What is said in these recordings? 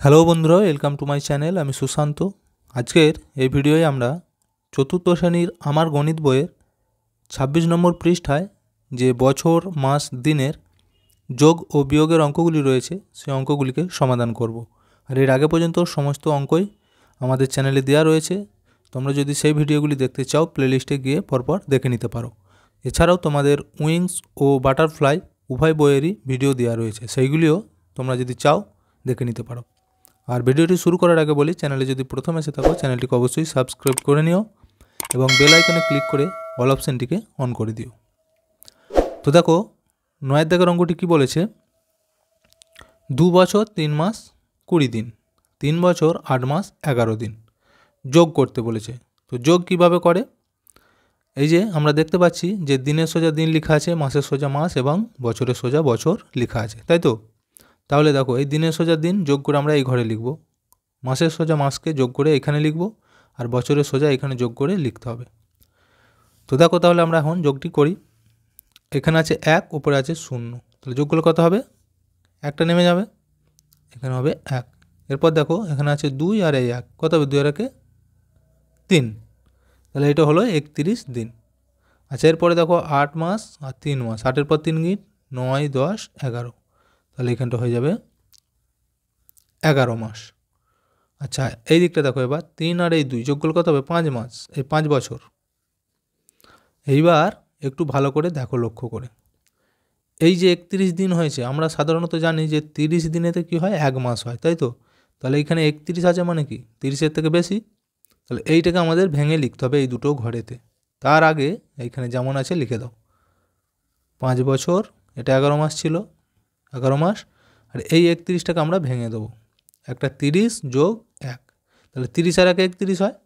Hello বন্ধুরা, welcome to my channel. আমি সুশান্ত। আজকের এই ভিডিওয়ে আমরা চতুর্থ শ্রেণীর আমার গণিত বইয়ের 26 নম্বর পৃষ্ঠায় যে বছর, মাস, দিনের যোগ ও বিয়োগের অঙ্কগুলি রয়েছে সেই অঙ্কগুলিকে সমাধান করব। আর এর আগে পর্যন্ত সমস্ত অঙ্কই আমাদের চ্যানেলে দেওয়া রয়েছে। তোমরা যদি সেই ভিডিওগুলি দেখতে চাও প্লেলিস্টে গিয়ে পরপর দেখে নিতে পারো। এছাড়াও তোমাদের উইংস ও বাটারফ্লাই উভয় বইয়েরই ভিডিও দেওয়া রয়েছে, সেইগুলিও তোমরা যদি চাও দেখে নিতে পারো। আর ভিডিওটি শুরু করার আগে বলি, চ্যানেলে যদি প্রথম এসে থাকো চ্যানেলটিকে অবশ্যই সাবস্ক্রাইব করে নিও এবং বেল আইকনে ক্লিক করে অল অপশানটিকে অন করে দিও। তো দেখো 9 দাগের অঙ্কটি কী বলেছে, 2 বছর 3 মাস 20 দিন, 3 বছর 8 মাস 11 দিন যোগ করতে বলেছে। তো যোগ কিভাবে করে, এই যে আমরা দেখতে পাচ্ছি যে দিনের সোজা দিন লেখা আছে, মাসের সোজা মাস এবং বছরের সোজা বছর লেখা আছে, তাই তো? তাহলে দেখো এই দিনের সোজা দিন যোগ করে আমরা এই ঘরে লিখব, মাসের সোজা মাসকে যোগ করে এখানে লিখব, আর বছরের সোজা এখানে যোগ করে লিখতে হবে। তো দেখো তাহলে আমরা এখন যোগটি করি। এখানে আছে 1, উপরে আছে 0, তাহলে যোগ করলে কত হবে? একটা নেমে যাবে, এখানে হবে 1। এরপর দেখো এখানে আছে 2 আর এই 1, কত হবে? 2 আর 1 3, তাহলে এটা হলো 31 দিন। আচ্ছা, এরপরে দেখো 8 মাস আর 3 মাস, 8-এর পর 3 গিট 9, 10, 11, তাহলে এখানটা হয়ে যাবে 11 মাস। আচ্ছা, এই দিকটা দেখো এবার 3 আর এই 2 যোগ করলে কত হবে? 5 মাস, এই 5 বছর। এইবার একটু ভালো করে দেখো, লক্ষ্য করে, এই যে 31 দিন হয়েছে, আমরা সাধারণত জানি যে 30 দিনেতে কি হয়? 1 মাস হয়, তাই তো? তাহলে এখানে 31 আছে মানে কি 30-এর থেকে বেশি, তাহলে এইটাকে আমাদের ভেঙে লিখতে হবে এই দুটো ঘরেতে। তার আগে এইখানে যেমন আছে লিখে দাও, 5 বছর, এটা 11 মাস ছিল, 11 মাস, আর এই 31টাকে আমরা ভেঙে দেবো, একটা 30 যোগ 1, তাহলে 30 আর 1 31 হয়।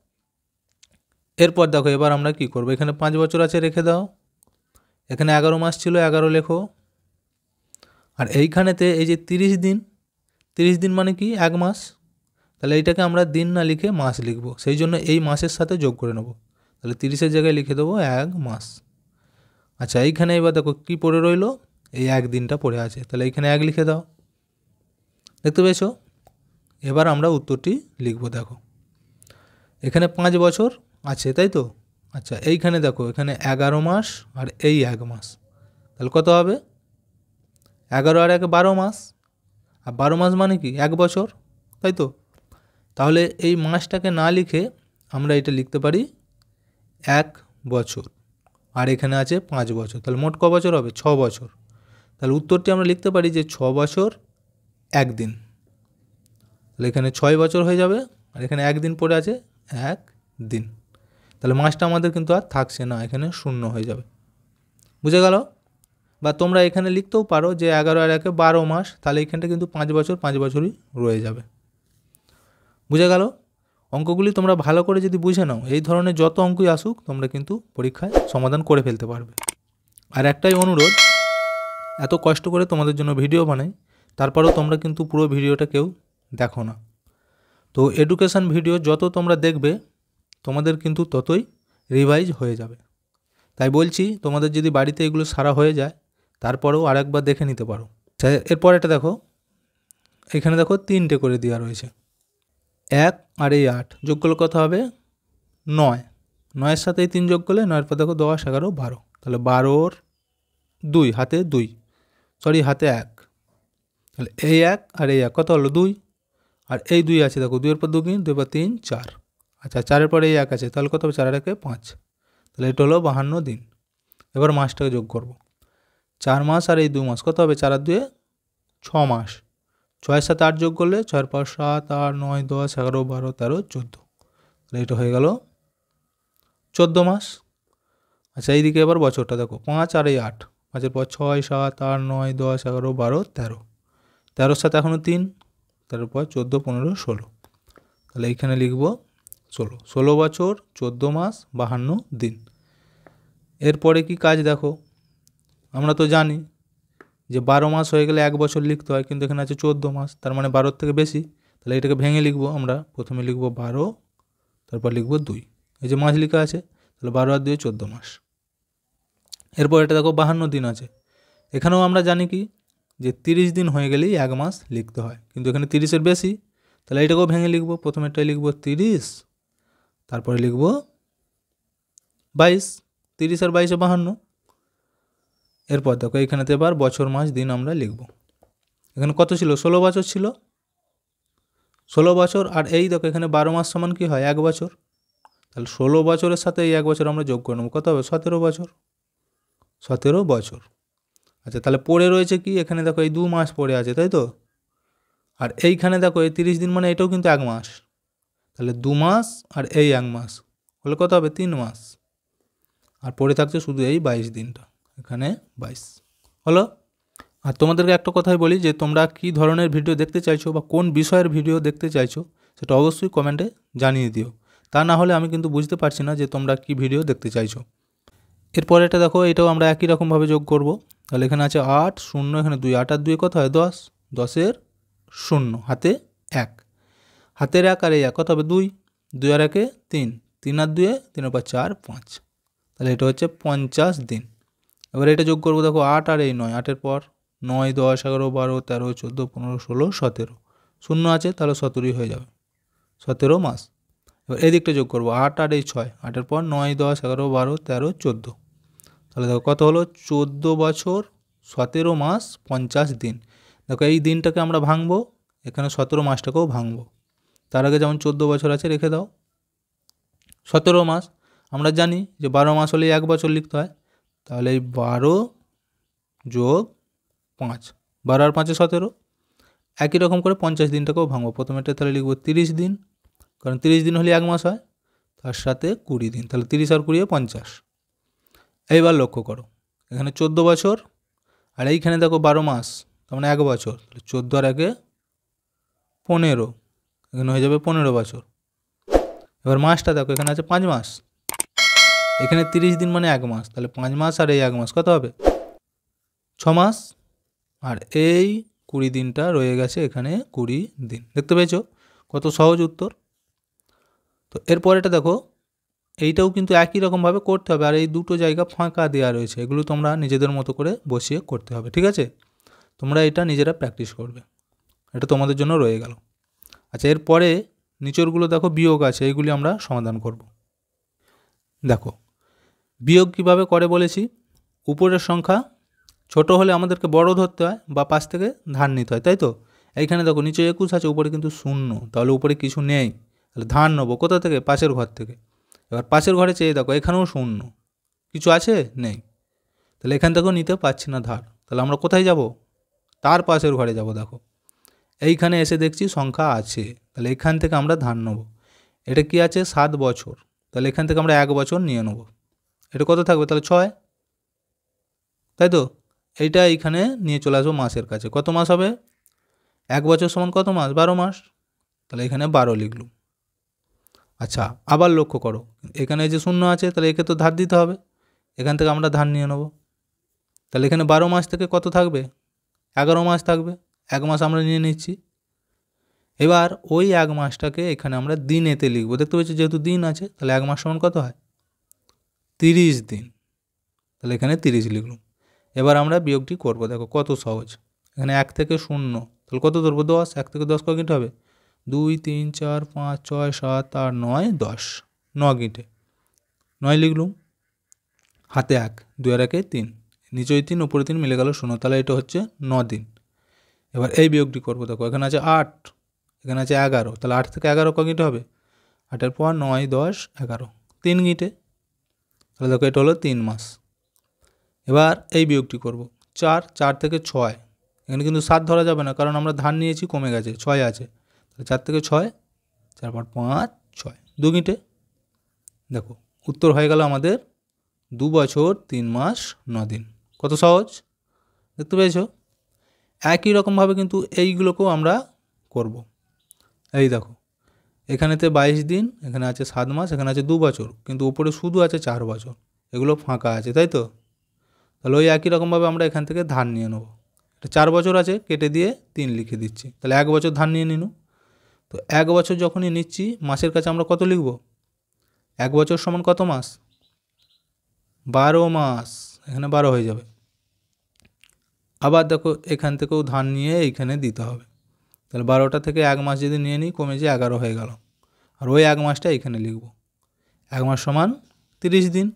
এরপর দেখো এবার আমরা কি করব, এখানে 5 বছর আছে রেখে দাও, এখানে 11 মাস ছিল 11 লেখো, আর এইখানেতে এই যে 30 দিন, 30 দিন মানে কি 1 মাস, তাহলে এইটাকে আমরা দিন না লিখে মাস লিখব, সেই জন্য এই মাসের সাথে যোগ করে নেব, তাহলে 30-এর জায়গায় লিখে দেবো 1 মাস। আচ্ছা, এইখানে এবার দেখো কি পড়ে রইলো, এই 1 দিনটা পড়ে আছে, তাহলে এইখানে 1 লিখে দাও, দেখতে পেয়েছো? এবার আমরা উত্তরটি লিখব। দেখো এখানে 5 বছর আছে, তাই তো? আচ্ছা, এইখানে দেখো এখানে 11 মাস আর এই 1 মাস, তাহলে কত হবে? 11 আর 1 12 মাস, আর 12 মাস মানে কি 1 বছর, তাই তো? তাহলে এই মাসটাকে না লিখে আমরা এটা লিখতে পারি 1 বছর, আর এখানে আছে 5 বছর, তাহলে মোট ক বছর হবে? 6 বছর। তাহলে উত্তরটি আমরা লিখতে পারি যে 6 বছর 1 দিন, তাহলে এখানে 6 বছর হয়ে যাবে, আর এখানে 1 দিন পড়ে আছে 1 দিন, তাহলে মাসটা আমাদের কিন্তু আর থাকছে না, এখানে 0 হয়ে যাবে। বুঝে গেল? বা তোমরা এখানে লিখতেও পারো যে 11 আর 1 12 মাস, তাহলে এখানটা কিন্তু 5 বছর 5 বছরই রয়ে যাবে। বুঝে গেল? অঙ্কগুলি তোমরা ভালো করে যদি বুঝে নাও, এই ধরনের যত অঙ্কই আসুক তোমরা কিন্তু পরীক্ষায় সমাধান করে ফেলতে পারবে। আর একটাই অনুরোধ, এত কষ্ট করে তোমাদের জন্য ভিডিও বানাই, তারপরেও তোমরা কিন্তু পুরো ভিডিওটা কেউ দেখো না। তো এডুকেশান ভিডিও যত তোমরা দেখবে তোমাদের কিন্তু ততই রিভাইজ হয়ে যাবে। তাই বলছি, তোমাদের যদি বাড়িতে এগুলো সারা হয়ে যায় তারপরেও আরেকবার দেখে নিতে পারো। এরপর এটা দেখো, এখানে দেখো 3টে করে দেওয়া রয়েছে, 1 আর এই 8 যোগ করলে কত হবে? 9, 9-এর সাথে এই 3 যোগ করলে 9-এর পর দেখো 10, 11, 12, তাহলে 12-র 2 হাতে 2, সরি হাতে 1, তাহলে এই 1 আর এই 1 কত হলো? 2, আর এই 2 আছে দেখো, 2-এর পর 2 গুণ, 2 পর 3 4, আচ্ছা 4-এর পরে এই 1 আছে, তাহলে কত হবে? 4 আর 1 5, তাহলে এটা হলো 52 দিন। এবার মাসটাকে যোগ করব, 4 মাস আর এই 2 মাস কত হবে? 4 আর 2 6 মাস, 6-এর সাথে 8 যোগ করলে 6-এর পর 7, 8, 9, 10, 11, 12, 13, 14, তাহলে এটা হয়ে গেল 14 মাস। আচ্ছা, এইদিকে এবার বছরটা দেখো, 5 আর এই 8, 5-এর পর 6, 7, 8, 9, 10, 11, 12, 13, 13-এর সাথে এখনও 3, 13-এর পর 14, 15, 16, তাহলে এইখানে লিখব 16, 16 বছর 14 মাস 52 দিন। এরপরে কি কাজ দেখো, আমরা তো জানি যে 12 মাস হয়ে গেলে 1 বছর লিখতে হয়, কিন্তু এখানে আছে 14 মাস, তার মানে 12-র থেকে বেশি, তাহলে এটাকে ভেঙে লিখব আমরা, প্রথমে লিখব 12, তারপর লিখব 2, এই যে মাস লেখা আছে, তাহলে 12 আর 2 14 মাস। এরপর এটা দেখো 52 দিন আছে, এখানেও আমরা জানি কি যে 30 দিন হয়ে গেলেই 1 মাস লিখতে হয়, কিন্তু এখানে 30-এর বেশি, তাহলে এইটাকেও ভেঙে লিখব। প্রথমেরটাই লিখব 30, তারপরে লিখব 22, 30 আর 22 52। এরপর দেখো এইখানেতে এবার বছর মাস দিন আমরা লিখব। এখানে কত ছিল? 16 বছর ছিল, 16 বছর। আর এই দেখো এখানে 12 মাস সমান কি হয়? 1 বছর। তাহলে 16 বছরের সাথে এই 1 বছর আমরা যোগ করে নেব। কত হবে? 17 বছর, 17 বছর। আচ্ছা, তাহলে পড়ে রয়েছে কি? এখানে দেখো এই 2 মাস পড়ে আছে, তাই তো? আর এইখানে দেখো এই 30 দিন মানে এটাও কিন্তু 1 মাস। তাহলে 2 মাস আর এই 1 মাস হলে কত হবে? 3 মাস। আর পড়ে থাকছে শুধু এই 22 দিনটা, এখানে 22 হলো। আর তোমাদেরকে একটা কথাই বলি যে তোমরা কী ধরনের ভিডিও দেখতে চাইছো বা কোন বিষয়ের ভিডিও দেখতে চাইছো সেটা অবশ্যই কমেন্টে জানিয়ে দিও। তা না হলে আমি কিন্তু বুঝতে পারছি না যে তোমরা কী ভিডিও দেখতে চাইছো। এরপর এটা দেখো, এটাও আমরা একই রকমভাবে যোগ করব। তাহলে এখানে আছে 8, 0, এখানে 2, 8 আর 2 কত হয়? 10, 10-এর 0, হাতে 1, হাতের 1 আর এই 1 কত হবে? 2, 2 আর 1-এ 3, 3 আর 2-এ 3 আর 4, 5। তাহলে এটা হচ্ছে 50 দিন। এবার এটা যোগ করবো, দেখো 8 আর এই 9, 8-এর পর 9, 10, 11, 12, 13, 14, 15, 16, 17, 0 আছে তাহলে 17 হয়ে যাবে, 17 মাস। এবার এই দিকটা যোগ করবো, 8 আর এই 6, 8-এর পর 9, 10, 11, 12, 13, 14। তাহলে দেখো কত হলো? 14 বছর 17 মাস 50 দিন। দেখো এই দিনটাকে আমরা ভাঙবো, এখানে 17 মাসটাকেও ভাঙবো। তার আগে যেমন 14 বছর আছে রেখে দাও, 17 মাস। আমরা জানি যে 12 মাস হলেই 1 বছর লিখতে হয়। তাহলে এই 12 যোগ 5, 12 আর 5-এ 17। একই রকম করে 50 দিনটাকেও ভাঙবো। প্রথমেটা তাহলে লিখবো 30 দিন, কারণ 30 দিন হলে 1 মাস হয়, তার সাথে 20 দিন, তাহলে 30 আর 20 50। এইবার লক্ষ্য করো, এখানে 14 বছর আর এইখানে দেখো 12 মাস, তার মানে 1 বছর। তাহলে 14 আর 1-এ 15, এখানে হয়ে যাবে 15 বছর। এবার মাসটা দেখো, এখানে আছে 5 মাস, এখানে 30 দিন মানে 1 মাস, তাহলে 5 মাস আর এই 1 মাস কত হবে? 6 মাস। আর এই 20 দিনটা রয়ে গেছে এখানে, 20 দিন। দেখতে পেয়েছো কত সহজ উত্তর? তো এরপর এটা দেখো, এইটাও কিন্তু একই রকমভাবে করতে হবে। আর এই দুটো জায়গা ফাঁকা দেওয়া রয়েছে, এগুলো তোমরা নিজেদের মতো করে বসিয়ে করতে হবে, ঠিক আছে? তোমরা এটা নিজেরা প্র্যাকটিস করবে, এটা তোমাদের জন্য রয়ে গেল। আচ্ছা, এরপরে নিচেরগুলো দেখো বিয়োগ আছে, এইগুলি আমরা সমাধান করব। দেখো বিয়োগ কিভাবে করে বলেছি। উপরের সংখ্যা ছোট হলে আমাদেরকে বড় ধরতে হয় বা পাশ থেকে ধার নিতে হয়, তাই তো? এইখানে দেখো নিচে 21 আছে, উপরে কিন্তু 0, তাহলে উপরে কিছু নেই, তাহলে ধার নেবো কোথা থেকে? পাশের ঘর থেকে। এবার পাশের ঘরে চেয়ে দেখো, এখানেও 0, কিছু আছে? নেই, তাহলে এখান থেকেও নিতে পারছি না ধার, তাহলে আমরা কোথায় যাব? তার পাশের ঘরে যাব। দেখো এইখানে এসে দেখছি সংখ্যা আছে, তাহলে এখান থেকে আমরা ধার নেবো। এটা কি আছে? 7 বছর, তাহলে এখান থেকে আমরা 1 বছর নিয়ে নেবো। এটা কত থাকবে? তাহলে 6, তাই তো? এইটা এইখানে নিয়ে চলে আসবো মাসের কাছে। কত মাস হবে? 1 বছর সমান কত মাস? 12 মাস, তাহলে এখানে 12 লিখলুম। আচ্ছা, আবার লক্ষ্য করো, এখানে যে 0 আছে, তাহলে একে তো ধার দিতে হবে, এখান থেকে আমরা ধার নিয়ে নেব। তাহলে এখানে 12 মাস থেকে কত থাকবে? 11 মাস থাকবে, 1 মাস আমরা নিয়ে নিচ্ছি। এবার ওই 1 মাসটাকে এখানে আমরা দিনেতে লিখবো। দেখতে পাচ্ছি যেহেতু দিন আছে, তাহলে 1 মাস সমান কত হয়? 30 দিন, তাহলে এখানে 30 লিখলুম। এবার আমরা বিয়োগটি করব। দেখো কত সহজ, এখানে 1 থেকে 0, তাহলে কত ধরবো? 10, 1 থেকে 10 কত গিঁটে হবে? 2, 3, 4, 5, 6, 7, 8, 9, 10, 9 গিঁটে, 9 লিখলুম, হাতে 1, 2 আর 1-এ 3, নিচে 3 উপরে 3 মিলে গেল 0, তাহলে এটা হচ্ছে 9 দিন। এবার এই বিয়োগটি করবো। দেখো এখানে আছে 8, এখানে আছে 11, তাহলে 8 থেকে 11 ক গিঁটে হবে? 8-এর পর 9, 10, 11, 3 গিঁটে, তাহলে দেখো এটা হলো 3 মাস। এবার এই বিয়োগটি করব, 4 থেকে 6, এখানে কিন্তু 7 ধরা যাবে না, কারণ আমরা ধার নিয়েছি, কমে গেছে, 6 আছে, তাহলে 4 থেকে 6, 4 পর 5, 6, 2 গিঁটে। দেখো উত্তর হয়ে গেল আমাদের 2 বছর 3 মাস 9 দিন। কত সহজ দেখতে পেয়েছো? একই রকমভাবে কিন্তু এইগুলোকেও আমরা করব। এই দেখো এখানেতে 22 দিন, এখানে আছে 7 মাস, এখানে আছে 2 বছর, কিন্তু উপরে শুধু আছে 4 বছর, এগুলো ফাঁকা আছে, তাই তো? তাহলে ওই একই রকমভাবে আমরা এখান থেকে ধার নিয়ে নেব। এটা 4 বছর আছে, কেটে দিয়ে 3 লিখে দিচ্ছি, তাহলে 1 বছর ধার নিয়ে নিন। তো 1 বছর যখনই নিচ্ছি, মাসের কাছে আমরা কত লিখব? 1 বছর সমান কত মাস? 12 মাস, এখানে 12 হয়ে যাবে। আবার দেখো এখান থেকেও ধার নিয়ে এইখানে দিতে হবে, তো তাহলে 12টা থেকে 1 মাস যদি নিয়ে নিই কমে যে 11 হয়ে গেল। আর ওই 1 মাসটা এখানে লিখব। 1 মাস সমান 30 দিন।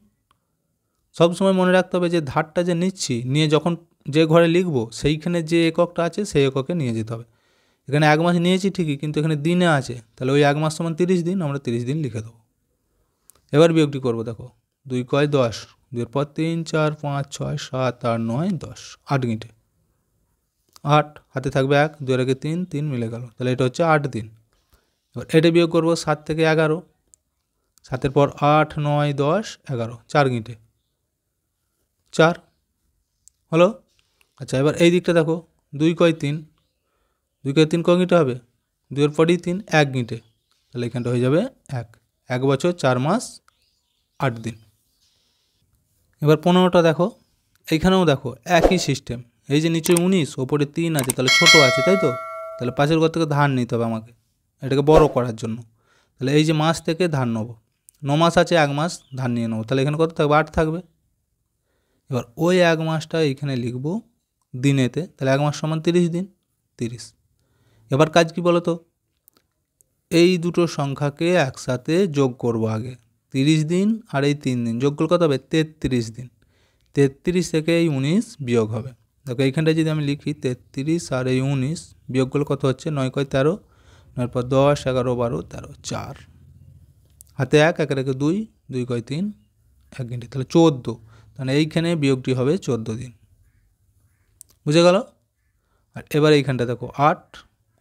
সবসময় মনে রাখতে হবে যে ধারটা যে নিচ্ছি, নিয়ে যখন যে ঘরে লিখব সেইখানে যে এককটা আছে সেই এককে নিয়ে যেতে হবে। এখানে 1 মাস নিয়েছি ঠিকই, কিন্তু এখানে দিনে আছে, তাহলে ওই 1 মাস সমান 30 দিন, আমরা 30 দিন লিখে দেবো। এবার বিয়োগটি করবো, দেখো 2 কয় 10, 2 এর পর 3, 4, 5, 6, 7, 8, 9, 10, 8 গিঁটে 8, হাতে থাকবে 1, 2 এর আগে 3, 3 মিলে গেল, তাহলে এটা হচ্ছে 8 দিন। এবার এটা বিয়োগ করবো 7 থেকে 11, 7-এর পর 8, 9, 10, 11, 4 গিঁটে 4 হলো। আচ্ছা, এবার এই দিকটা দেখো 2 কয় 3, 2 কয় 3 ক গিঁটে হবে, 2 এর পরই 3, 1 গিঁটে, তাহলে এখানটা হয়ে যাবে 1 বছর 4 মাস 8 দিন। এবার 15টা দেখো, এইখানেও দেখো একই সিস্টেম। এই যে নিচে 19, ওপরে 3 আছে, তাহলে ছোট আছে, তাই তো? তাহলে পাশের ঘর থেকে ধার নিতে হবে আমাকে এটাকে বড় করার জন্য। তাহলে এই যে মাস থেকে ধার নেবো, 9 মাস আছে, 1 মাস ধার নিয়ে নেবো, তাহলে এখানে কত থাকবে, 8 থাকবে। এবার ওই 1 মাসটা এইখানে লিখব দিনেতে, তাহলে 1 মাস সমান 30 দিন, 30। এবার কাজ কি বলো তো, এই দুটো সংখ্যাকে একসাথে যোগ করব আগে। 30 দিন আর এই 3 দিন যোগ করলে কত হবে, 33 দিন। 33 থেকে এই 19 বিয়োগ হবে। দেখো এইখানটায় যদি আমি লিখি 33 আর এই 19 বিয়োগ করলে কত হচ্ছে, 9 কয় 13, 9 পর 10, 11, 12, 13, 4, হাতে 1, 1 রেখে 2, 2 কয় 3, 1 গিঁটে, তাহলে 14। তাহলে এইখানে বিয়োগটি হবে 14 দিন। বুঝে গেল? আর এবার এইখানটা দেখো 8,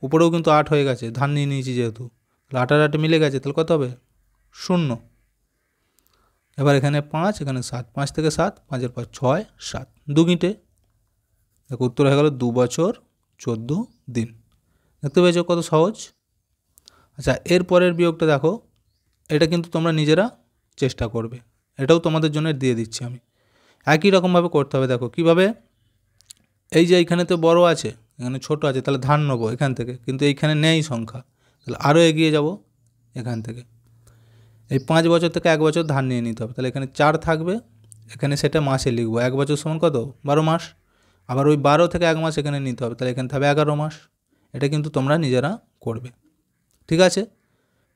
উপরেও কিন্তু 8 হয়ে গেছে, ধান নিয়ে নিয়েছি যেহেতু, তাহলে 8 আর 8 মিলে গেছে, তাহলে কত হবে, 0। এবার এখানে 5, এখানে 7, 5 থেকে 7, 5-এর পর 6, 7, 2 গিঁটে, দেখো উত্তর হয়ে গেল 2 বছর 14 দিন। দেখতে পেয়েছো কত সহজ? আচ্ছা, এর পরের বিয়োগটা দেখো, এটা কিন্তু তোমরা নিজেরা চেষ্টা করবে, এটাও তোমাদের জন্য দিয়ে দিচ্ছি আমি। একই রকমভাবে করতে হবে। দেখো কীভাবে, এই যে এইখানে তো বড় আছে, এখানে ছোট আছে, তাহলে ধার নেবো এখান থেকে, কিন্তু এইখানে নেই সংখ্যা, তাহলে আরও এগিয়ে যাব এখান থেকে। এই 5 বছর থেকে 1 বছর ধার নিয়ে নিতে হবে, তাহলে এখানে 4 থাকবে, এখানে সেটা মাসে লিখবো। 1 বছর সমান কত, 12 মাস। আবার ওই 12 থেকে 1 মাস এখানে নিতে হবে, তাহলে এখানে থাকবে 11 মাস। এটা কিন্তু তোমরা নিজেরা করবে, ঠিক আছে?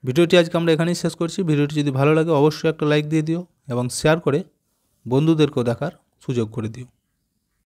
ভিডিওটি আজকে আমরা এখানেই শেষ করছি। ভিডিওটি যদি ভালো লাগে অবশ্যই একটা লাইক দিয়ে দিও এবং শেয়ার করে বন্ধুদেরকেও দেখার সুযোগ করে দিও।